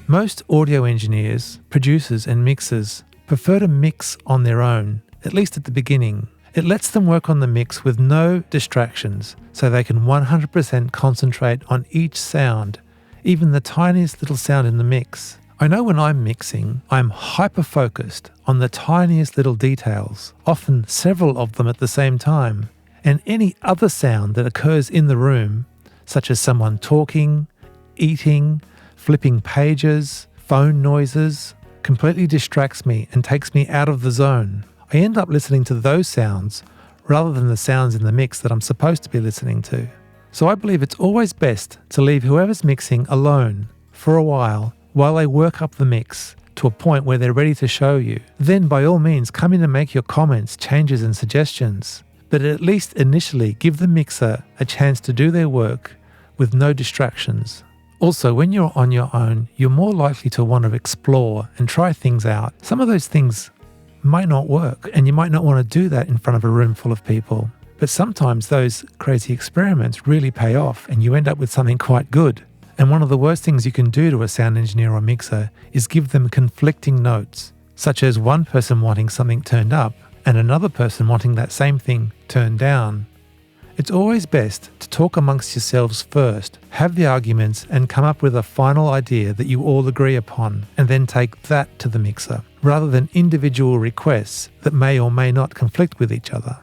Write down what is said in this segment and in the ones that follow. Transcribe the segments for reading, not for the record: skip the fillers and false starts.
Most audio engineers, producers and mixers prefer to mix on their own, at least at the beginning. It lets them work on the mix with no distractions, so they can 100% concentrate on each sound, even the tiniest little sound in the mix. I know when I'm mixing, I'm hyper-focused on the tiniest little details, often several of them at the same time, and any other sound that occurs in the room, such as someone talking, eating, flipping pages, phone noises, completely distracts me and takes me out of the zone. I end up listening to those sounds rather than the sounds in the mix that I'm supposed to be listening to. So I believe it's always best to leave whoever's mixing alone for a while they work up the mix to a point where they're ready to show you. Then by all means come in and make your comments, changes and suggestions, but at least initially give the mixer a chance to do their work with no distractions. Also, when you're on your own, you're more likely to want to explore and try things out. Some of those things might not work, and you might not want to do that in front of a room full of people. But sometimes those crazy experiments really pay off, and you end up with something quite good. And one of the worst things you can do to a sound engineer or mixer is give them conflicting notes, such as one person wanting something turned up and another person wanting that same thing turned down. It's always best to talk amongst yourselves first, have the arguments and come up with a final idea that you all agree upon, and then take that to the mixer, rather than individual requests that may or may not conflict with each other.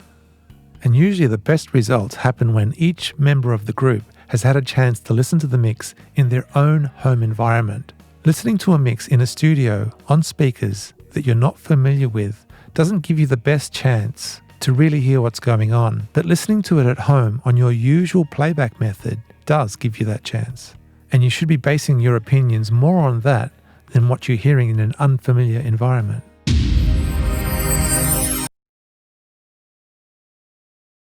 And usually the best results happen when each member of the group has had a chance to listen to the mix in their own home environment. Listening to a mix in a studio on speakers that you're not familiar with doesn't give you the best chance to really hear what's going on, but listening to it at home on your usual playback method does give you that chance. And you should be basing your opinions more on that than what you're hearing in an unfamiliar environment.